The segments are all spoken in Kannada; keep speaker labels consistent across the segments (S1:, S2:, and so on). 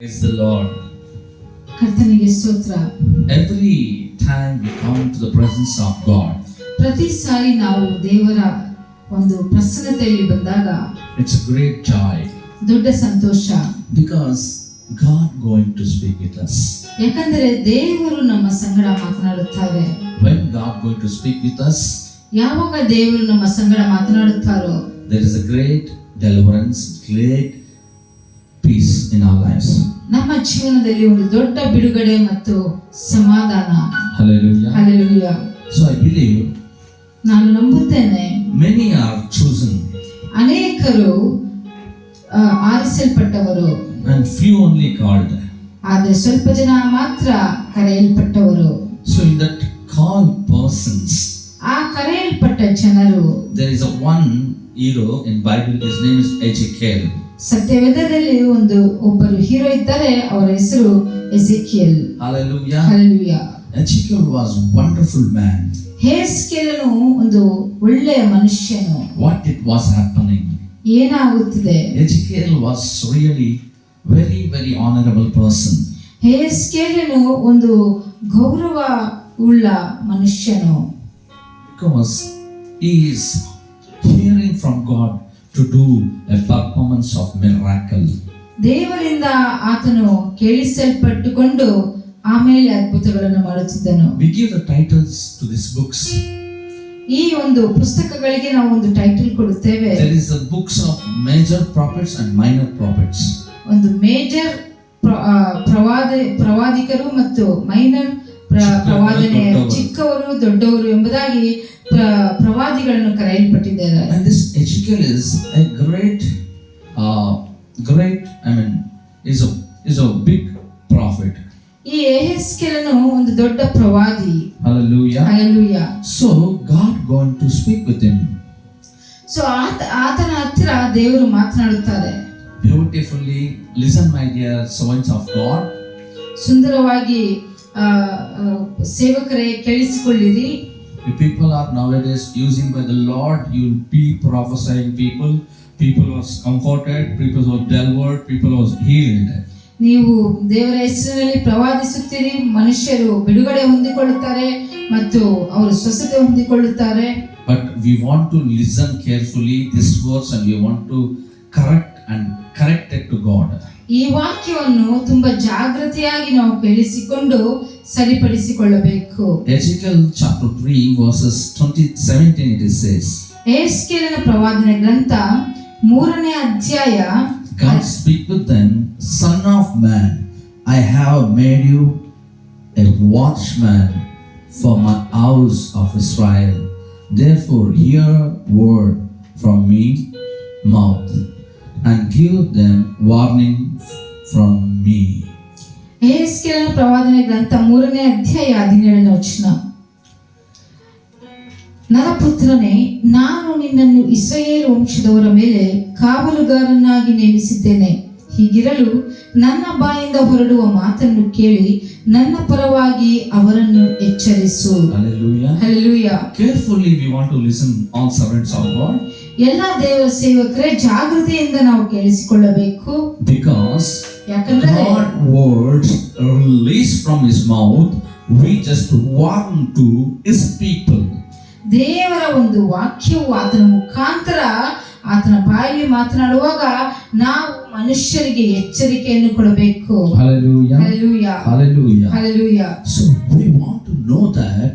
S1: Praise the Lord.
S2: ಕರ್ತನಿಗೆ ಸ್ತೋತ್ರ.
S1: Every time we come to the presence of God,
S2: ಪ್ರತಿ ಸಾರಿ ನಾವು ದೇವರ ಒಂದು ಪ್ರಸನ್ನತೆಯಲ್ಲಿ ಬಂದಾಗ
S1: it's a great joy
S2: ದೊಡ್ಡ ಸಂತೋಷ.
S1: because God going to speak with us.
S2: ಯಾಕಂದರೆ ದೇವರು ನಮ್ಮ ಸಂಗಡ ಮಾತನಾಡುತ್ತಾರೆ.
S1: When God going to speak with us,
S2: ಯಾವಾಗ ದೇವರು ನಮ್ಮ ಸಂಗಡ ಮಾತನಾಡುತ್ತಾರೋ
S1: there is a great deliverance, great peace in our lives.
S2: ನಮ್ಮ ಜೀವನದಲ್ಲಿ ಒಂದು ದೊಡ್ಡ ಬಿಡುಗಡೆ ಮತ್ತು ಸಮಾಧಾನ.
S1: Hallelujah.
S2: Hallelujah.
S1: So I believe
S2: ನಾನು ನಂಬುತ್ತೇನೆ
S1: many are chosen
S2: ಅನೇಕರು ಆರಿಸಲ್ಪಟ್ಟವರು
S1: and few only called.
S2: ಆದರೆ ಸ್ವಲ್ಪ ಜನ ಮಾತ್ರ ಕರೆಯಲ್ಪಟ್ಟವರು.
S1: So in that called persons,
S2: ಆ ಕರೆಯಲ್ಪಟ್ಟ ಜನರು
S1: there is a one hero in Bible. His name is Ezekiel.
S2: ಸತ್ಯವೇದದಲ್ಲಿ ಒಬ್ಬರು ಹೀರೋ ಇದ್ದಾರೆ, ಅವರ ಹೆಸರು Ezekiel.
S1: Hallelujah.
S2: Hallelujah.
S1: Ezekiel was wonderful man.
S2: ಹೇಸ್ಕೇಲನು ಒಂದು ಒಳ್ಳೆಯ ಮನುಷ್ಯನು.
S1: What it was happening?
S2: ಏನಾಗುತ್ತಿದೆ?
S1: Ezekiel was really very very honorable person.
S2: ಹೇಸ್ಕೇಲನು ಒಂದು ಗೌರವ ಉಳ್ಳ ಮನುಷ್ಯನು.
S1: Because he is hearing from God to do a performance of miracle.
S2: ದೇವರಿಂದ ಆತನು ಕೇಳಿಸಲ್ಪಟ್ಟುಕೊಂಡು ಆಮೇಲೆ ಅದ್ಭುತಗಳನ್ನು ಮಾಡುತ್ತಿದ್ದನು.
S1: We give the titles to these books.
S2: ಈ ಒಂದು ಪುಸ್ತಕಗಳಿಗೆ ನಾವು ಒಂದು ಟೈಟಲ್ ಕೊಡುತ್ತೇವೆ.
S1: There is the books of major prophets and minor prophets.
S2: ಒಂದು ಮೇಜರ್ ಪ್ರವಾದಿಕರು ಮತ್ತು ಮೈನರ್ ಪ್ರವಾದನೆ, ಚಿಕ್ಕವರು ದೊಡ್ಡವರು ಎಂಬುದಾಗಿ ಪ್ರವಾದಿಗಳನ್ನು ಕರೆಯಲ್ಪಟ್ಟಿದ್ದಾರೆ.
S1: And this Ezekiel is a great is a big prophet.
S2: ಈ ಯೆಹೆಸ್ಕೇಲನು ಒಂದು ದೊಡ್ಡ ಪ್ರವಾದಿ.
S1: Hallelujah.
S2: Hallelujah.
S1: So God going to speak with him.
S2: So ಆತನ ಹತ್ತಿರ ದೇವರು ಮಾತನಾಡುತ್ತಾರೆ.
S1: Beautifully listen, my dear servants of God.
S2: ಸುಂದರವಾಗಿ ಸೇವಕರೇ ಕೇಳಿಸಿಕೊಳ್ಳಿರಿ.
S1: The people are nowadays using by the Lord. You will be prophesying people was comforted, people was delivered, people was healed.
S2: ನೀವು ದೇವರ ಹೆಸರಿನಲ್ಲಿ ಪ್ರವಾದಿಸುತ್ತೀರಿ, ಮನುಷ್ಯರು ಬಿಡುಗಡೆ ಹೊಂದಿಕೊಳ್ಳುತ್ತಾರೆ ಮತ್ತು ಅವರು ಸ್ವಸ್ಥತೆ ಹೊಂದಿಕೊಳ್ಳುತ್ತಾರೆ.
S1: But we want to listen carefully this verse and we want to correct it to God.
S2: ಈ ವಾಕ್ಯವನ್ನು ತುಂಬಾ ಜಾಗೃತಿಯಾಗಿ ನಾವು ಕೇಳಿಸಿಕೊಂಡು ಸರಿಪಡಿಸಿಕೊಳ್ಳಬೇಕು.
S1: Ezekiel chapter 3 verses 17 it says.
S2: ಯೆಹೆಸ್ಕೇಲನ ಪ್ರವಾದನೆ ಗ್ರಂಥ 3ನೇ ಅಧ್ಯಾಯ.
S1: God speak with them, son of man, I have made you a watchman for my house of Israel. Therefore hear word from me mouth and give them warning from me.
S2: ಯೆಹೆಸ್ಕೇಲನ ಪ್ರವಾದನೆ ಗ್ರಂಥ 3ನೇ ಅಧ್ಯಾಯ 17ನೇ ವಚನ. ನರಪುತ್ರನೇ, ನಾನು ನಿನ್ನನ್ನು ಇಸ್ರಾಯೇಲ್ ವಂಶದವರ ಮೇಲೆ ಕಾವಲುಗಾರನಾಗಿ ನೇಮಿಸಿದ್ದೇನೆ. ಹೀಗಿರಲು ನನ್ನ ಬಾಯಿಂದ ಹೊರಡುವ ಮಾತನ್ನು ಕೇಳಿ ನನ್ನ ಪರವಾಗಿ ಅವರನ್ನು ಎಚ್ಚರಿಸು.
S1: Hallelujah.
S2: Hallelujah.
S1: Carefully we want to listen, all servants of God.
S2: ಎಲ್ಲ ದೇವರ ಸೇವಕರೇ ಜಾಗೃತಿಯಿಂದ ನಾವು ಕೇಳಿಸಿಕೊಳ್ಳಬೇಕು.
S1: Because
S2: ಯಾಕಂದ್ರೆ
S1: God words released from his mouth, we just warn to his people.
S2: ದೇವರ ಒಂದು ವಾಕ್ಯವು ಆತನ ಮುಖಾಂತರ ಆತನ ಬಾಯಲ್ಲಿ ಮಾತನಾಡುವಾಗ ನಾವು ಮನುಷ್ಯರಿಗೆ ಎಚ್ಚರಿಕೆಯನ್ನು ಕೊಡಬೇಕು.
S1: Hallelujah.
S2: Hallelujah.
S1: Hallelujah.
S2: Hallelujah.
S1: So we want to know that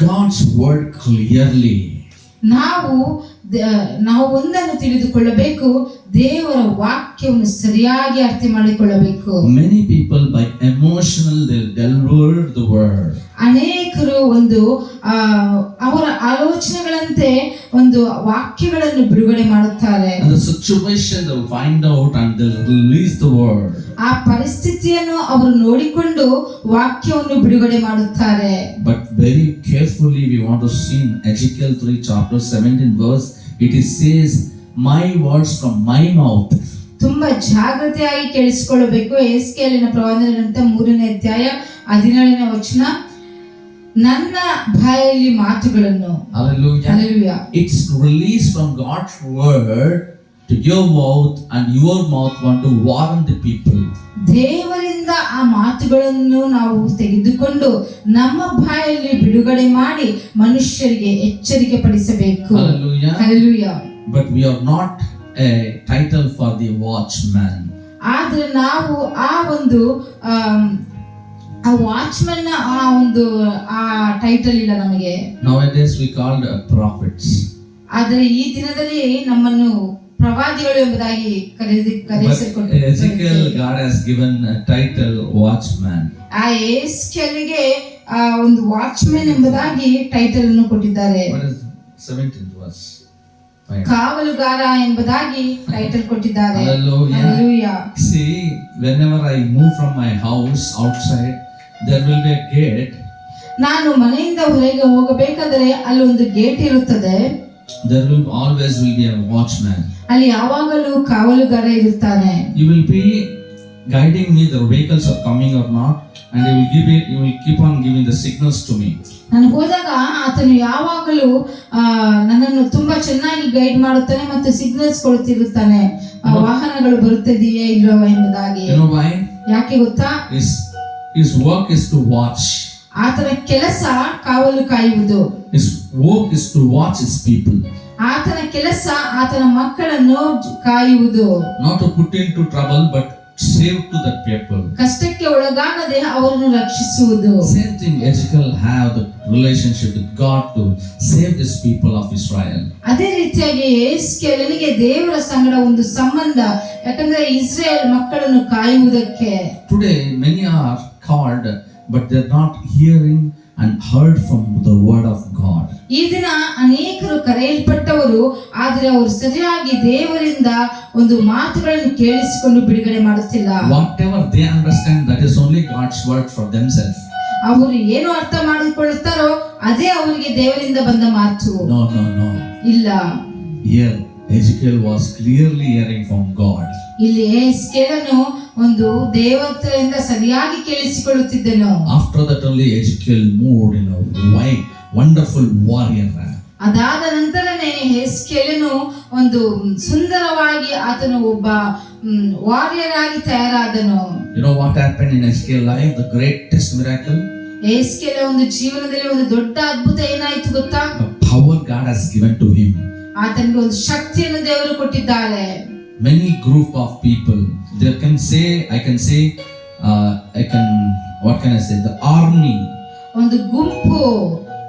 S1: God's word clearly.
S2: ನಾವು ಒಂದನ್ನು ತಿಳಿದುಕೊಳ್ಳಬೇಕು, ದೇವರ ವಾಕ್ಯವನ್ನು ಸರಿಯಾಗಿ ಅರ್ಥ ಮಾಡಿಕೊಳ್ಳಬೇಕು.
S1: Many people by emotional they deliver the word.
S2: ಅನೇಕರು ಅವರ ಆಲೋಚನೆಗಳಂತೆ ಒಂದು ವಾಕ್ಯಗಳನ್ನು ಬಿಡುಗಡೆ ಮಾಡುತ್ತಾರೆ.
S1: And the situation they will find out and they will release the word.
S2: ಆ ಪರಿಸ್ಥಿತಿಯನ್ನು ಅವರು ನೋಡಿಕೊಂಡು ವಾಕ್ಯವನ್ನು ಬಿಡುಗಡೆ ಮಾಡುತ್ತಾರೆ.
S1: But very carefully we want to see in Ezekiel 3 chapter 17 verse, it says my words from my mouth.
S2: ತುಂಬಾ ಜಾಗೃತಿಯಾಗಿ ಕೇಳಿಸಿಕೊಳ್ಳಬೇಕು. ಯೆಹೆಸ್ಕೇಲನ ಪ್ರವಾದನೆ ಗ್ರಂಥ 3ನೇ ಅಧ್ಯಾಯ 17ನೇ ವಚನ, ನನ್ನ ಬಾಯಲ್ಲಿ ಮಾತುಗಳನ್ನು.
S1: Hallelujah.
S2: Hallelujah.
S1: It's released from God's word to your mouth, and your mouth want to warn the people.
S2: ದೇವರಿಂದ ಆ ಮಾತುಗಳನ್ನು ನಾವು ತೆಗೆದುಕೊಂಡು ನಮ್ಮ ಬಾಯಲ್ಲಿ ಬಿಡುಗಡೆ ಮಾಡಿ ಮನುಷ್ಯರಿಗೆ ಎಚ್ಚರಿಕೆ ಪಡಿಸಬೇಕು.
S1: Hallelujah.
S2: Hallelujah.
S1: But we are not a title for the watchman.
S2: ಆದ್ರೆ ನಾವು ಆ ವಾಚ್ಮನ್ ಆ ಟೈಟಲ್ ಇಲ್ಲ ನಮಗೆ.
S1: Nowadays we called prophets.
S2: ಆದ್ರೆ ಈ ದಿನದಲ್ಲಿ ನಮ್ಮನ್ನು ಪ್ರವಾದಿಗಳು ಎಂಬುದಾಗಿ ಕರೆಸಿಕೊಂಡಿದ್ದಾರೆ.
S1: Ezekiel, God has given a title watchman.
S2: ಆ ಯೆಹೆಜ್ಕೇಲನಿಗೆ ಒಂದು ವಾಚ್ಮನ್ ಎಂಬುದಾಗಿ ಟೈಟಲ್ ಅನ್ನು ಕೊಟ್ಟಿದ್ದಾರೆ.
S1: What is 17th verse?
S2: ಕಾವಲುಗಾರ ಎಂಬುದಾಗಿ ಟೈಟಲ್ ಕೊಟ್ಟಿದ್ದಾರೆ.
S1: Hallelujah.
S2: Hallelujah.
S1: See, whenever I move from my house outside, there will be a gate.
S2: ನಾನು ಮನೆಯಿಂದ ಹೊರಗೆ ಹೋಗಬೇಕಾದರೆ ಅಲ್ಲಿ ಒಂದು ಗೇಟ್ ಇರುತ್ತದೆ.
S1: There will always be a watchman.
S2: ಅಲ್ಲಿ ಯಾವಾಗಲೂ ಕಾವಲುಗಾರ ಇರುತ್ತಾನೆ.
S1: You will be guiding me, the vehicles are coming or not, and you will keep on giving the signals to me.
S2: ನಾನು ಹೋದಾಗ ಆತನು ಯಾವಾಗಲೂ ನನ್ನನ್ನು ತುಂಬಾ ಚೆನ್ನಾಗಿ ಗೈಡ್ ಮಾಡುತ್ತಾನೆ ಮತ್ತು ಸಿಗ್ನಲ್ಸ್ ಕೊಡುತ್ತಿರುತ್ತಾನೆ, ವಾಹನಗಳು ಬರುತ್ತಿದೆಯೇ ಇಲ್ಲೋ ಎಂಬುದಾಗಿ.
S1: You know why?
S2: ಯಾಕೆ ಗೊತ್ತಾ?
S1: His work is to watch.
S2: ಆತನ ಕೆಲಸ ಕಾವಲು ಕಾಯುವುದು.
S1: His work is to watch his people.
S2: ಆತನ ಕೆಲಸ ಆತನ ಮಕ್ಕಳನ್ನು ಕಾಯುವುದು.
S1: Not to put into trouble, but save to the people.
S2: ಕಷ್ಟಕ್ಕೆ ಒಳಗಾಗದೆ ಅವರನ್ನು ರಕ್ಷಿಸುವುದು.
S1: Same thing, Ezekiel have the relationship with God to save this people of Israel.
S2: ಅದೇ ರೀತಿಯಾಗಿ ಯೆಹೆಜ್ಕೇಲನಿಗೆ ದೇವರ ಸಂಗಡ ಒಂದು ಸಂಬಂಧ, ಯಾಕಂದ್ರೆ ಇಸ್ರೇಲ್ ಮಕ್ಕಳನ್ನು ಕಾಯುವುದಕ್ಕೆ.
S1: Today many are called, but they are not hearing and heard from the word of God.
S2: ಈ ದಿನ ಅನೇಕರು ಕರೆಯಲ್ಪಟ್ಟವರು, ಆದರೆ ಅವರು ಸರಿಯಾಗಿ ದೇವರಿಂದ ಒಂದು ಮಾತುಗಳನ್ನು ಕೇಳಿಸಿಕೊಂಡು ಬಿಡುಗಡೆ ಮಾಡುತ್ತಿಲ್ಲ.
S1: Whatever they understand, that is only God's word for themselves.
S2: ಅವರು ಏನು ಅರ್ಥ ಮಾಡಿಕೊಳ್ಳುತ್ತಾರೋ ಅದೇ ಅವರಿಗೆ ದೇವರಿಂದ ಬಂದ ಮಾತು.
S1: No.
S2: ಇಲ್ಲ.
S1: Here Ezekiel was clearly hearing from God.
S2: ಇಲ್ಲಿ ಯೆಹೆಜ್ಕೇಲನು ಒಂದು ದೇವತೆಯಿಂದ ಸರಿಯಾಗಿ ಕೇಳಿಸಿಕೊಳ್ಳುತ್ತಿದ್ದನು.
S1: After that only Ezekiel moved in a wonderful warrior.
S2: ಅದಾದ ನಂತರನೇ ಯೆಹೆಜ್ಕೇಲನು ಒಂದು ಸುಂದರವಾಗಿ ಆತನು ಒಬ್ಬ ವಾರಿಯರ್ ಆಗಿ ತಯಾರಾದನು.
S1: You know what happened in Ezekiel's life? The greatest miracle.
S2: ಯೆಹೆಜ್ಕೇಲ ಒಂದು ಜೀವನದಲ್ಲಿ ಒಂದು ದೊಡ್ಡ ಅದ್ಭುತ ಏನಾಯ್ತು ಗೊತ್ತಾ?
S1: The power God has given to him.
S2: ಆತನಿಗೆ ಒಂದು ಶಕ್ತಿಯನ್ನು ದೇವರು ಕೊಟ್ಟಿದ್ದಾರೆ.
S1: Many group of people, they can say, what can I say? The army.
S2: ಒಂದು ಗುಂಪು.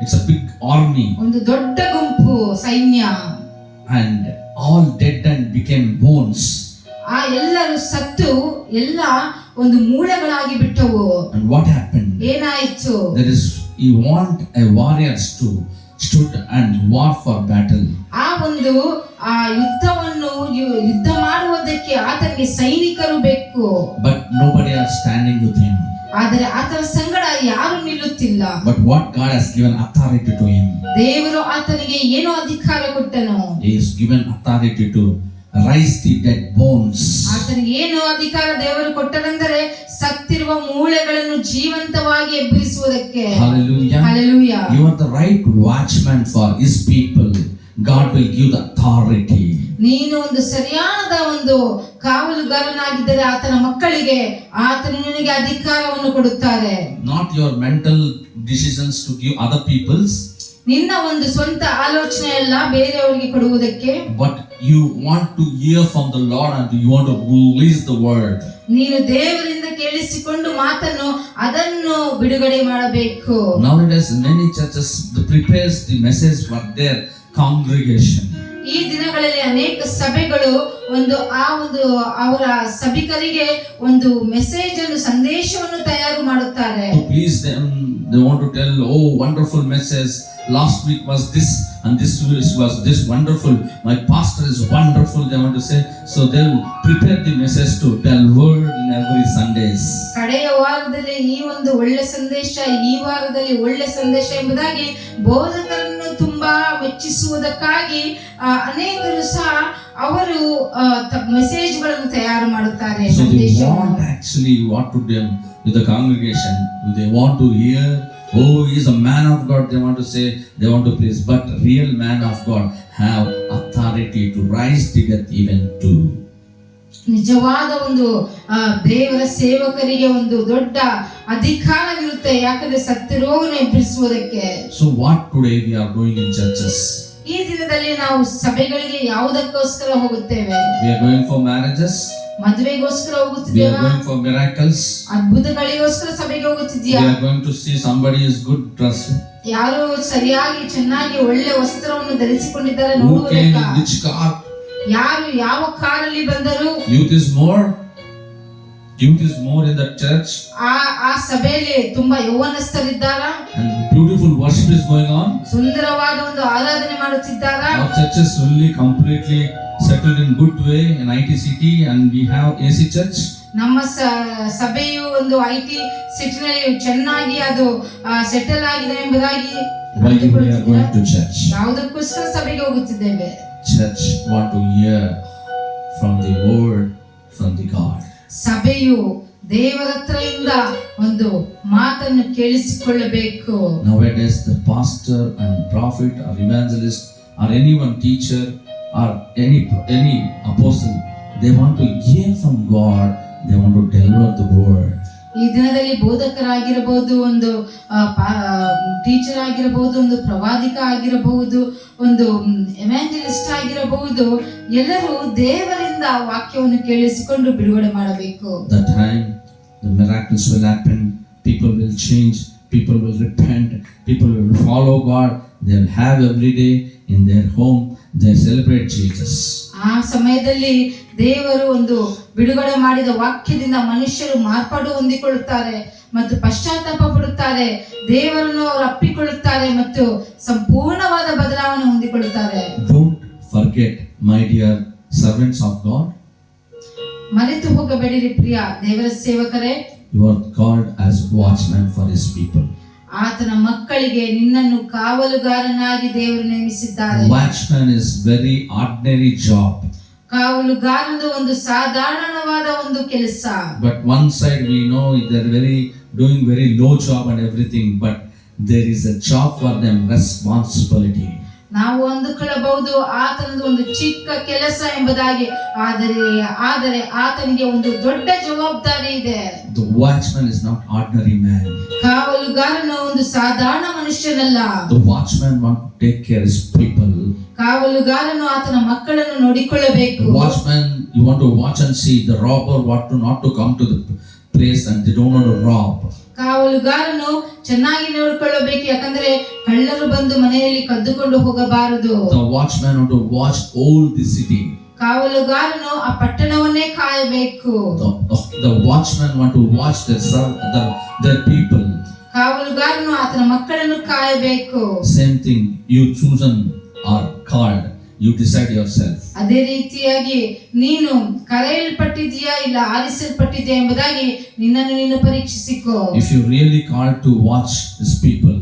S1: It's a big army.
S2: ಒಂದು ದೊಡ್ಡ ಗುಂಪು ಸೈನ್ಯ.
S1: And all dead and became bones.
S2: ಆ ಎಲ್ಲರೂ ಸತ್ತು ಎಲ್ಲ ಒಂದು ಮೂಳೆಗಳಾಗಿ ಬಿಟ್ಟವು.
S1: And what happened?
S2: ಏನಾಯಿತು?
S1: He want a warriors to stood and war for battle.
S2: ಆ ಒಂದು ಯುದ್ಧವನ್ನು ಯುದ್ಧ ಮಾಡುವುದಕ್ಕೆ ಆತನಿಗೆ ಸೈನಿಕರು ಬೇಕು.
S1: But nobody are standing with him.
S2: ಆದರೆ ಆತನ ಸಂಗಡ ಯಾರು ನಿಲ್ಲುತ್ತಿಲ್ಲ.
S1: But what God has given authority to him.
S2: ದೇವರು ಆತನಿಗೆ ಏನು ಅಧಿಕಾರ ಕೊಟ್ಟನು?
S1: He is given authority to rise the dead bones.
S2: ಆತನಿಗೆ ಏನು ಅಧಿಕಾರ ದೇವರು ಕೊಟ್ಟರೆಂದರೆ ಸತ್ತಿರುವ ಮೂಳೆಗಳನ್ನು ಜೀವಂತವಾಗಿ ಎಬ್ಬಿಸುವುದಕ್ಕೆ.
S1: Hallelujah.
S2: Hallelujah.
S1: You are the right watchman for his people. God will give the authority.
S2: ನೀನು ಒಂದು ಸರಿಯಾದ ಒಂದು ಕಾವಲುಗಾರನಾಗಿದ್ದರೆ ಆತನ ಮಕ್ಕಳಿಗೆ ಆತನು ನಿನಗೆ ಅಧಿಕಾರವನ್ನು ಕೊಡುತ್ತಾರೆ.
S1: Not your mental decisions to give other people's.
S2: ನಿನ್ನ ಒಂದು ಸ್ವಂತ ಆಲೋಚನೆ ಅಲ್ಲ ಬೇರೆಯವರಿಗೆ ಕೊಡುವುದಕ್ಕೆ.
S1: But you want to hear from the Lord and you want to release the word.
S2: ನೀನು ದೇವರಿಂದ ಕೇಳಿಸಿಕೊಂಡು ಮಾತನ್ನು ಅದನ್ನು ಬಿಡುಗಡೆ ಮಾಡಬೇಕು.
S1: Nowadays many churches prepares the message for their congregation.
S2: ಈ ದಿನಗಳಲ್ಲಿ ಅನೇಕ ಸಭೆಗಳು ಅವರ ಸಭಿಕರಿಗೆ ಒಂದು ಮೆಸೇಜ್ ಅನ್ನು ಸಂದೇಶವನ್ನು ತಯಾರು ಮಾಡುತ್ತಾರೆ.
S1: To please them, they want to tell, oh wonderful message, last week was this and this week was this wonderful, my pastor is wonderful, they want to say. So they will prepare the message to tell word in every Sundays.
S2: ಕಡೆಯ ವಾರದಲ್ಲಿ ಈ ಒಂದು ಒಳ್ಳೆ ಸಂದೇಶ, ಈ ವಾರದಲ್ಲಿ ಒಳ್ಳೆ ಸಂದೇಶ ಎಂಬುದಾಗಿ ಬೋಧಕರನ್ನು ತುಂಬಾ ಮೆಚ್ಚಿಸುವುದಕ್ಕಾಗಿ ಅನೇಕರು ಸಹ ಅವರು ಮೆಸೇಜ್ಗಳನ್ನು ತಯಾರು ಮಾಡುತ್ತಾರೆ.
S1: So they want actually what to do with the congregation. They want to hear, oh he is a man of God, they want to say, they want to please. But real man of God have authority to rise the dead even too.
S2: ನಿಜವಾದ ಒಂದು ದೇವರ ಸೇವಕರಿಗೆ ಒಂದು ದೊಡ್ಡ ಅಧಿಕಾರವಿರುತ್ತೆ, ಯಾಕಂದ್ರೆ ಸತ್ತಿರೋವನ್ನ ಎಬ್ಬಿಸುವುದಕ್ಕೆ.
S1: So what today we are doing in churches?
S2: ಈ ದಿನದಲ್ಲಿ ನಾವು ಸಭೆಗಳಿಗೆ ಯಾವುದಕ್ಕೋಸ್ಕರ ಹೋಗುತ್ತೇವೆ?
S1: We are going for marriages.
S2: ಮದುವೆಗೋಸ್ಕರ
S1: We are
S2: ಹೋಗುತ್ತಿದ್ದೇವಾ?
S1: going for miracles.
S2: ಅದ್ಭುತಗಳಿಗೋಸ್ಕರ ಸಭೆಗೆ
S1: We
S2: ಹೋಗುತ್ತಿದ್ಯಾ?
S1: are going to see somebody is good dressed.
S2: ಯಾರು ಸರಿಯಾಗಿ ಚೆನ್ನಾಗಿ ಒಳ್ಳೆ ವಸ್ತ್ರವನ್ನು ಧರಿಸಿಕೊಂಡಿದ್ದಾರೆ
S1: Who came
S2: ನೋಡುವುದಕ್ಕ?
S1: in which car?
S2: ಯಾರು ಯಾವ ಕಾರಲ್ಲಿ ಬಂದರು?
S1: Youth is more in the church.
S2: ಆ ಸಭೆಯಲ್ಲಿ ತುಂಬಾ ಯೌವನಸ್ಥರಿದ್ದಾರಾ?
S1: And beautiful worship is going on.
S2: ಸುಂದರವಾದ ಒಂದು ಆರಾಧನೆ ಮಾಡುತ್ತಿದ್ದಾರಾ?
S1: Our church is really completely settled in good way in ITCT, and we have AC church.
S2: ನಮ್ಮ ಸಭೆಯು ಒಂದು IT ಸಿಟಿನಲ್ಲಿ ಚೆನ್ನಾಗಿ ಅದು ಸೆಟಲ್ ಆಗಿದೆ ಎಂಬುದಾಗಿ
S1: Why we are going to church?
S2: ಯಾವುದಕ್ಕೋಸ್ಕರ ಸಭೆಗೆ ಹೋಗುತ್ತಿದ್ದೇವೆ?
S1: Church want to hear from the word from the God.
S2: ಸಭೆಯು ದೇವರ ಹತ್ರದಿಂದ ಒಂದು ಮಾತನ್ನು ಕೇಳಿಸಿಕೊಳ್ಳಬೇಕು.
S1: Nowadays the pastor and prophet or evangelist or anyone teacher or any apostle, they want to hear from God, they want to deliver the word.
S2: ಈ ದಿನದಲ್ಲಿ ಬೋಧಕರಾಗಿರಬಹುದು, ಒಂದು ಟೀಚರ್ ಆಗಿರಬಹುದು, ಒಂದು ಪ್ರವಾದಿಕ ಆಗಿರಬಹುದು, ಒಂದು ಎವಾಂಜಲಿಸ್ಟ್ ಆಗಿರಬಹುದು, ಎಲ್ಲರೂ ದೇವರಿಂದ ವಾಕ್ಯವನ್ನು ಕೇಳಿಸಿಕೊಂಡು ಬಿಡುಗಡೆ ಮಾಡಬೇಕು.
S1: The time the miracles will happen, people will change, people will repent, people will follow God, they will have every day in their home, they celebrate Jesus.
S2: ಆ ಸಮಯದಲ್ಲಿ ದೇವರು ಒಂದು ಬಿಡುಗಡೆ ಮಾಡಿದ ವಾಕ್ಯದಿಂದ ಮನುಷ್ಯರು ಮಾರ್ಪಾಡು ಹೊಂದಿಕೊಳ್ಳುತ್ತಾರೆ ಮತ್ತು ಪಶ್ಚಾತ್ತಾಪ ಪಡುತ್ತಾರೆ, ದೇವರನ್ನು ಅವರು ಅಪ್ಪಿಕೊಳ್ಳುತ್ತಾರೆ ಮತ್ತು ಸಂಪೂರ್ಣವಾದ ಬದಲಾವಣೆ ಹೊಂದಿಕೊಳ್ಳುತ್ತಾರೆ.
S1: Don't forget, my dear servants of God,
S2: ಮರೆತು ಹೋಗಬೇಡಿರಿ ಪ್ರಿಯ ದೇವರ ಸೇವಕರೇ,
S1: you are called as watchman for his people.
S2: ಆತನ ಮಕ್ಕಳಿಗೆ ನಿನ್ನನ್ನು ಕಾವಲುಗಾರನಾಗಿ ದೇವರು ನೇಮಿಸಿದ್ದಾರೆ.
S1: Watchman is very ordinary job.
S2: ಕಾವಲುಗಾರನು ಒಂದು ಸಾಧಾರಣವಾದ ಒಂದು ಕೆಲಸ.
S1: But one side we know they're doing very low job and everything, but there is a job for them, responsibility.
S2: ನಾವು ಅಂದುಕೊಳ್ಳಬಹುದು ಆತನದು ಒಂದು ಚಿಕ್ಕ ಕೆಲಸ ಎಂಬುದಾಗಿ, ಆದರೆ ಆತನಿಗೆ ಒಂದು ದೊಡ್ಡ ಜವಾಬ್ದಾರಿ ಇದೆ.
S1: The watchman is not ordinary man.
S2: ಕಾವಲುಗಾರನು ಒಂದು ಸಾಧಾರಣ ಮನುಷ್ಯನಲ್ಲ.
S1: The watchman want to take care of his people.
S2: ಕಾವಲುಗಾರನು ಆತನ ಮಕ್ಕಳನ್ನು ನೋಡಿಕೊಳ್ಳಬೇಕು.
S1: The watchman, you want to watch and see the robber not to come to the place and they don't want to rob.
S2: ಕಾವಲುಗಾರನು ಚೆನ್ನಾಗಿ ನೋಡಿಕೊಳ್ಳಬೇಕು, ಯಾಕಂದ್ರೆ ಕಳ್ಳರು ಬಂದು ಮನೆಯಲ್ಲಿ ಕದ್ದುಕೊಂಡು ಹೋಗಬಾರದು.
S1: The watchman want to watch all the city.
S2: ಕಾವಲುಗಾರನು ಆ ಪಟ್ಟಣವನ್ನೇ ಕಾಯಬೇಕು.
S1: The watchman want to watch their people.
S2: ಕಾವಲುಗಾರನು ಆತನ ಮಕ್ಕಳನ್ನು ಕಾಯಬೇಕು.
S1: Same thing, you chosen or called, you decide yourself.
S2: ಅದೇ ರೀತಿಯಾಗಿ ನೀನು ಕರೆಯಲ್ಪಟ್ಟಿದೆಯಾ ಇಲ್ಲ ಆರಿಸಲ್ಪಟ್ಟಿದೆಯಾ ಎಂಬುದಾಗಿ ನಿನ್ನನ್ನು ನೀನು ಪರೀಕ್ಷಿಸಿಕೋ.
S1: If you really called to watch his people,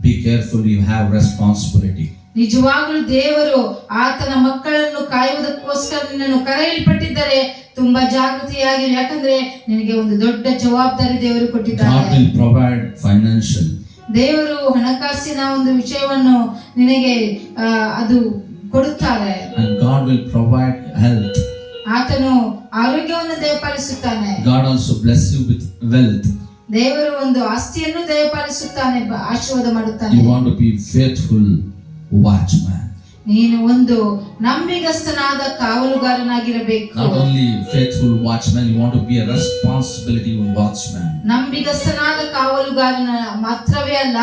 S1: be careful, you have responsibility.
S2: ನಿಜವಾಗ್ಲೂ ದೇವರು ಆತನ ಮಕ್ಕಳನ್ನು ಕಾಯುವುದಕ್ಕೋಸ್ಕರ ನಿನ್ನನ್ನು ಕರೆಯಲ್ಪಟ್ಟಿದ್ದರೆ ತುಂಬಾ ಜಾಗೃತಿಯಾಗಿರು, ಯಾಕಂದ್ರೆ ನಿನಗೆ ಒಂದು ದೊಡ್ಡ ಜವಾಬ್ದಾರಿ ದೇವರು ಕೊಟ್ಟಿದ್ದಾರೆ.
S1: God will provide financial.
S2: ದೇವರು ಹಣಕಾಸಿನ ಒಂದು ವಿಷಯವನ್ನು ನಿನಗೆ ಅದು ಕೊಡುತ್ತಾರೆ.
S1: And God will provide health.
S2: ಆತನು ಆರೋಗ್ಯವನ್ನು ದಯಪಾಲಿಸುತ್ತಾನೆ.
S1: God also bless you with wealth.
S2: ದೇವರು ಒಂದು ಆಸ್ತಿಯನ್ನು ದಯಪಾಲಿಸುತ್ತಾನೆ, ಆಶೀರ್ವಾದ ಮಾಡುತ್ತಾನೆ.
S1: You want to be faithful watchman.
S2: ನೀನು ಒಂದು ನಂಬಿಗಸ್ತನಾದ ಕಾವಲುಗಾರನಾಗಿರಬೇಕು.
S1: Not only faithful watchman, you want to be a responsibility watchman.
S2: ನಂಬಿಗಸ್ತನಾದ ಕಾವಲುಗಾರನ ಮಾತ್ರವೇ ಅಲ್ಲ,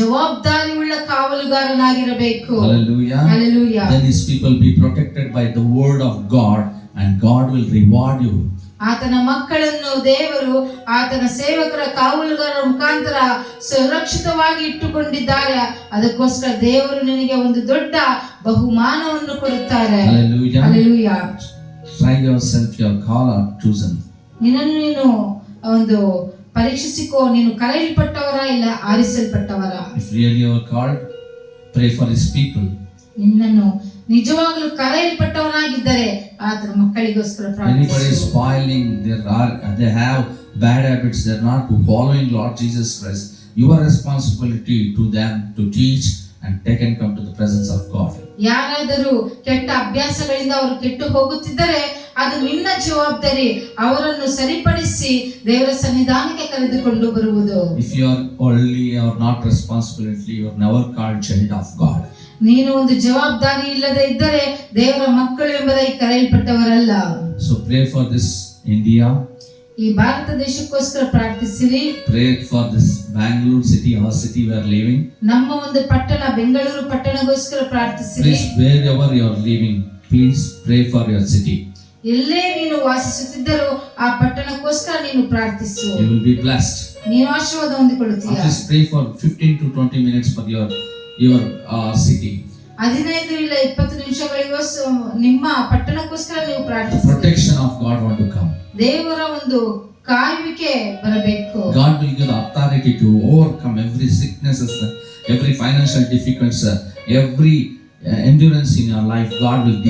S2: ಜವಾಬ್ದಾರಿ ಉಳ್ಳ ಕಾವಲುಗಾರನಾಗಿರಬೇಕು.
S1: Hallelujah.
S2: Hallelujah.
S1: Then his people be protected by the word of God, and God will reward you.
S2: ಆತನ ಮಕ್ಕಳನ್ನು ದೇವರು ಆತನ ಸೇವಕರ ಕಾವಲುಗಾರರ ಮುಖಾಂತರ ಸುರಕ್ಷಿತವಾಗಿ ಇಟ್ಟುಕೊಂಡಿದ್ದಾರೆ. ಅದಕ್ಕೋಸ್ಕರ ದೇವರು ನಿನಗೆ ಒಂದು ದೊಡ್ಡ ಬಹುಮಾನವನ್ನು ಕೊಡುತ್ತಾರೆ.
S1: Hallelujah.
S2: Hallelujah.
S1: Try yourself, your call or chosen.
S2: ನಿನ್ನನ್ನು ನೀನು ಒಂದು ಪರೀಕ್ಷಿಸಿಕೋ, ನೀನು ಕರೆಯಲ್ಪಟ್ಟವರ ಇಲ್ಲ ಆರಿಸಲ್ಪಟ್ಟವರ.
S1: If really you are called, pray for his people.
S2: ನಿನ್ನನ್ನು ನಿಜವಾಗ್ಲೂ ಕರೆಯಲ್ಪಟ್ಟವನಾಗಿದ್ದರೆ ಆತನ ಮಕ್ಕಳಿಗೋಸ್ಕರ
S1: Anybody
S2: ಪ್ರಾರ್ಥಿಸು.
S1: spoiling, they have bad habits, they're not following Lord Jesus Christ. Your responsibility to them to teach and take and come to the presence of God.
S2: ಯಾರಾದರೂ ಕೆಟ್ಟ ಅಭ್ಯಾಸಗಳಿಂದ ಅವರು ಕೆಟ್ಟು ಹೋಗುತ್ತಿದ್ದರೆ ಅದು ನಿನ್ನ ಜವಾಬ್ದಾರಿ. ಅವರನ್ನು ಸರಿಪಡಿಸಿ ದೇವರ ಸನ್ನಿಧಾನಕ್ಕೆ ಕರೆದುಕೊಂಡು ಬರುವುದು.
S1: If you are only or not responsibility, you are never called child of God.
S2: ನೀನು ಒಂದು ಜವಾಬ್ದಾರಿ ಇಲ್ಲದೆ ಇದ್ದರೆ ದೇವರ ಮಕ್ಕಳು ಎಂಬುದಾಗಿ ಕರೆಯಲ್ಪಟ್ಟವರಲ್ಲ.
S1: So pray for this India.
S2: ಈ ಭಾರತ ದೇಶಕ್ಕೋಸ್ಕರ ಪ್ರಾರ್ಥಿಸಿರಿ.
S1: Pray for this Bangalore city, our city we are living.
S2: ನಮ್ಮ ಒಂದು ಪಟ್ಟಣ ಬೆಂಗಳೂರು ಪಟ್ಟಣಗೋಸ್ಕರ ಪ್ರಾರ್ಥಿಸಿರಿ.
S1: Please, wherever you are living, please pray for your city.
S2: ಎಲ್ಲೇ ನೀನು ವಾಸಿಸುತ್ತಿದ್ದರೂ ಆ ಪಟ್ಟಣಕ್ಕೋಸ್ಕರ ನೀನು ಪ್ರಾರ್ಥಿಸು.
S1: You will be blessed.
S2: ನೀನು ಆಶೀರ್ವಾದ ಹೊಂದಿಕೊಳ್ಳುತ್ತೀಯ.
S1: Please pray for 15 to 20 minutes for your city.
S2: 15 ಇಲ್ಲ 20 ನಿಮಿಷಗಳಿಗೋಸ್ಕರ ನಿಮ್ಮ ಪಟ್ಟಣಕ್ಕೋಸ್ಕರ ನೀವು ಪ್ರಾರ್ಥಿಸಿ.
S1: Protection of God want to come.
S2: ದೇವರ ಒಂದು ಕಾಯುವಿಕೆ ಬರಬೇಕು.
S1: God will give the authority to overcome every sicknesses, every financial difficulties, every endurance in your life. God will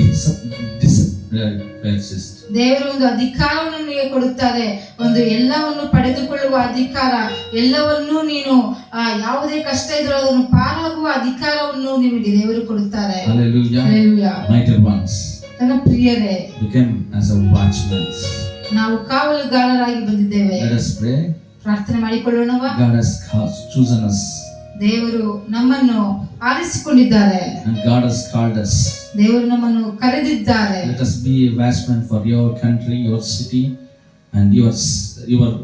S1: persist.
S2: ದೇವರು ಒಂದು ಅಧಿಕಾರವನ್ನು ನಿಮಗೆ ಕೊಡುತ್ತಾರೆ. ಒಂದು ಎಲ್ಲವನ್ನು ಪಡೆದುಕೊಳ್ಳುವ ಅಧಿಕಾರ, ಎಲ್ಲವನ್ನೂ ನೀನು ಯಾವುದೇ ಕಷ್ಟ ಇದ್ರೂ ಅದನ್ನು ಪಾರಾಗುವ ಅಧಿಕಾರವನ್ನು ನಿಮಗೆ ದೇವರು ಕೊಡುತ್ತಾರೆ.
S1: Hallelujah.
S2: Hallelujah.
S1: Mighty ones.
S2: ನನ್ನ ಪ್ರಿಯರೇ,
S1: Become as a watchman.
S2: ನಾವು ಕಾವಲುಗಾರರಾಗಿ ಬಂದಿದ್ದೇವೆ.
S1: Let us pray.
S2: ಪ್ರಾರ್ಥನೆ ಮಾಡಿಕೊಳ್ಳೋಣವಾ?
S1: God has chosen us.
S2: ದೇವರು ನಮ್ಮನ್ನು ಆರಿಸಿಕೊಂಡಿದ್ದಾರೆ.
S1: And God has called us.
S2: ದೇವರು ನಮ್ಮನ್ನು ಕರೆದಿದ್ದಾರೆ.
S1: Let us be a watchman for your country, your city, and your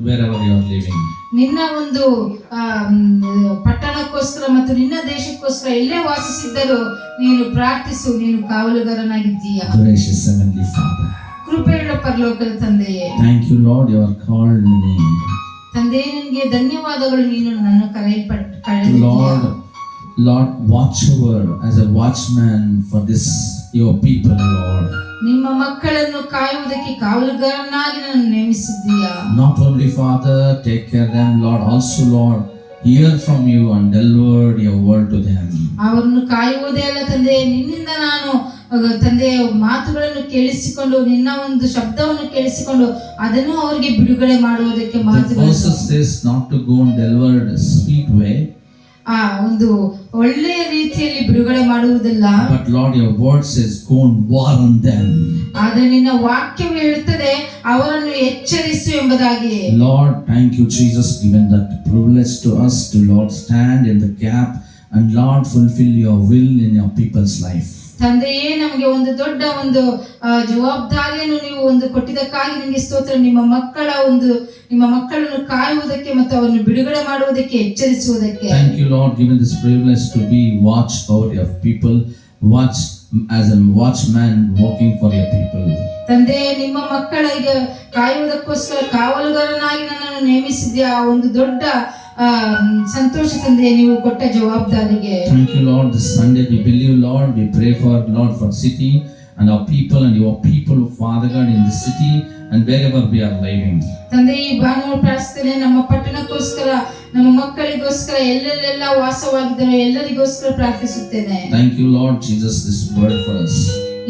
S1: wherever you are living.
S2: ನಿನ್ನ ಒಂದು ಪಟ್ಟಣಕ್ಕೋಸ್ಕರ ಮತ್ತು ನಿನ್ನ ದೇಶಕ್ಕೋಸ್ಕರ ಎಲ್ಲೇ ವಾಸಿಸಿದ್ದರೂ ನೀನು ಪ್ರಾರ್ಥಿಸು. ನೀನು ಕಾವಲುಗಾರನಾಗಿದ್ದೀಯ.
S1: Gracious Heavenly Father.
S2: ಕೃಪೆಯುಳ್ಳ ಪರಲೋಕದ ತಂದೆಯೇ,
S1: Thank you, Lord, you have called me.
S2: ತಂದೆ, ನಿನಗೆ ಧನ್ಯವಾದಗಳು. ನೀನು ನನ್ನ
S1: Lord, watch over as a watchman for this your people, Lord.
S2: ನಿಮ್ಮ ಮಕ್ಕಳನ್ನು ಕಾಯುವುದಕ್ಕೆ ಕಾವಲುಗಾರನಾಗಿ ನನ್ನ ನೇಮಿಸಿದ್ದೀಯಾ.
S1: Not only Father, take care of them, Lord, also Lord, hear from you and deliver your word to them.
S2: ಅವರನ್ನು ಕಾಯುವುದೇ ಅಲ್ಲ ತಂದೆ, ನಿನ್ನಿಂದ ನಾನು ತಂದೆಯ ಮಾತುಗಳನ್ನು ಕೇಳಿಸಿಕೊಂಡು ನಿನ್ನ ಒಂದು ಶಬ್ದವನ್ನು ಕೇಳಿಸಿಕೊಂಡು ಅದನ್ನು ಅವರಿಗೆ ಬಿಡುಗಡೆ ಮಾಡುವುದಕ್ಕೆ
S1: The verse says not to go and deliver the sweet way.
S2: ಒಂದು ಒಳ್ಳೆಯ ರೀತಿಯಲ್ಲಿ ಬಿಡುಗಡೆ ಮಾಡುವುದಿಲ್ಲ.
S1: But Lord, your word says go and warn them.
S2: ಆದರೆ ನಿನ್ನ ವಾಕ್ಯವು ಹೇಳುತ್ತದೆ ಅವರನ್ನು ಎಚ್ಚರಿಸು ಎಂಬುದಾಗಿ.
S1: Lord, thank you Jesus, given that privilege to us to Lord stand in the gap and Lord fulfill your will in your people's life.
S2: ತಂದೆಯೇ, ನಮಗೆ ಒಂದು ದೊಡ್ಡ ಒಂದು ಜವಾಬ್ದಾರಿಯನ್ನು ನೀವು ಒಂದು ಕೊಟ್ಟಿದ್ದಕ್ಕಾಗಿ ನಿಮಗೆ ಸ್ತೋತ್ರ. ನಿಮ್ಮ ಮಕ್ಕಳನ್ನು ಕಾಯುವುದಕ್ಕೆ ಮತ್ತು ಅವರನ್ನು ಬಿಡುಗಡೆ ಮಾಡುವುದಕ್ಕೆ ಎಚ್ಚರಿಸುವುದಕ್ಕೆ.
S1: Thank you Lord, given this privilege to be watch over your people, watch as a watchman walking for your people.
S2: ತಂದೆ, ನಿಮ್ಮ ಮಕ್ಕಳಿಗೆ ಕಾಯುವುದಕ್ಕೋಸ್ಕರ ಕಾವಲುಗಾರನಾಗಿ ನನ್ನನ್ನು ನೇಮಿಸಿದ್ಯಾ. ಒಂದು ದೊಡ್ಡ ಸಂತೋಷ ತಂದೆ, ನೀವು ಕೊಟ್ಟ ಜವಾಬ್ದಾರಿಗೆ.
S1: Thank you Lord, this Sunday we believe Lord, we pray for Lord for city and our people and your people, Father God, in the city and wherever we are living.
S2: ತಂದೆ, ಈ ಭಾನುವಾರ ಪ್ರಾರ್ಥನೆ ನಮ್ಮ ಪಟ್ಟಣಕ್ಕೋಸ್ಕರ, ನಮ್ಮ ಮಕ್ಕಳಿಗೋಸ್ಕರ, ಎಲ್ಲೆಲ್ಲ ವಾಸವಾಗಿದ್ದಾರೋ ಎಲ್ಲರಿಗೋಸ್ಕರ ಪ್ರಾರ್ಥಿಸುತ್ತೇನೆ.
S1: Thank you Lord Jesus, this word for us.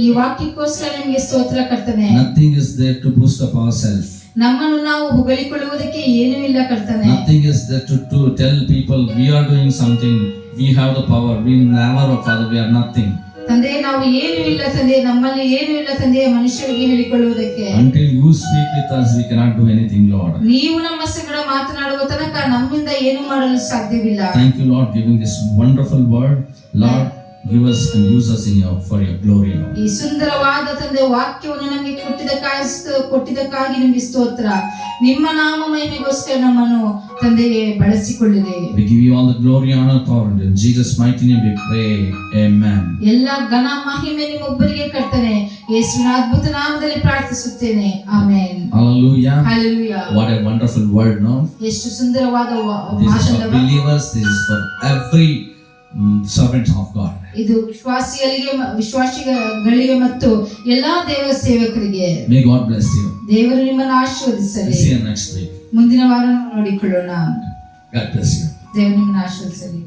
S2: ಈ ವಾಕ್ಯಕ್ಕೋಸ್ಕರ ನಿಮಗೆ ಸ್ತೋತ್ರ ಕರ್ತನೆ.
S1: Nothing is there to boost up ourselves.
S2: ನಮ್ಮನ್ನು ನಾವು ಹೊಗಳಿಕೊಳ್ಳುವುದಕ್ಕೆ ಏನೂ ಇಲ್ಲ ಕರ್ತನೆ.
S1: Nothing is there to tell people we are doing something, we have the power, we never, Father, we are nothing.
S2: ತಂದೆ, ನಾವು ಏನೂ ಇಲ್ಲ ತಂದೆ, ನಮ್ಮಲ್ಲಿ ಏನೂ ಇಲ್ಲ ತಂದೆ ಮನುಷ್ಯರಿಗೆ ಹೇಳಿಕೊಳ್ಳುವುದಕ್ಕೆ.
S1: Until you speak with us, we cannot do anything, Lord.
S2: ನೀವು ನಮ್ಮ ಸಂಗಡ ಮಾತನಾಡುವ ತನಕ ನಮ್ಮಿಂದ ಏನೂ ಮಾಡಲು ಸಾಧ್ಯವಿಲ್ಲ.
S1: Thank you Lord, giving this wonderful word. Lord, give us and use us for your glory, Lord.
S2: ಈ ಸುಂದರವಾದ ತಂದೆ ವಾಕ್ಯವನ್ನು ನಮಗೆ ಕೊಟ್ಟಿದ್ದಕ್ಕಾಗಿ ನಿಮಗೆ ಸ್ತೋತ್ರ. ನಿಮ್ಮ ನಾಮ ಮಹಿಮೆಗೋಸ್ಕರ ನಮ್ಮನ್ನು ತಂದೆಯೇ ಬಳಸಿಕೊಳ್ಳಿರಿ.
S1: We give you all the glory, honor, power, in Jesus mighty name we pray. Amen.
S2: ಎಲ್ಲ ಘನ ಮಹಿಮೆ ನಿಮ್ಮೊಬ್ಬರಿಗೆ ಕರ್ತನೆ, ಯೇಸುವಿನ ಅದ್ಭುತ ನಾಮದಲ್ಲಿ ಪ್ರಾರ್ಥಿಸುತ್ತೇನೆ. Amen.
S1: Hallelujah.
S2: Hallelujah.
S1: What a wonderful word, no?
S2: ಎಷ್ಟು ಸುಂದರವಾದ
S1: This is for believers, this is for every servant of God.
S2: ಇದು ವಿಶ್ವಾಸಿಗಳಿಗೆ ಮತ್ತು ಎಲ್ಲಾ ದೇವರ ಸೇವಕರಿಗೆ.
S1: May God bless you.
S2: ದೇವರು ನಿಮ್ಮನ್ನು ಆಶೀರ್ವದಿಸಲಿ.
S1: See you next week.
S2: ಮುಂದಿನ ವಾರ ನೋಡಿಕೊಳ್ಳೋಣ.
S1: God bless you.
S2: ದೇವರು ನಿಮ್ಮನ್ನು ಆಶೀರ್ವದಿಸಲಿ.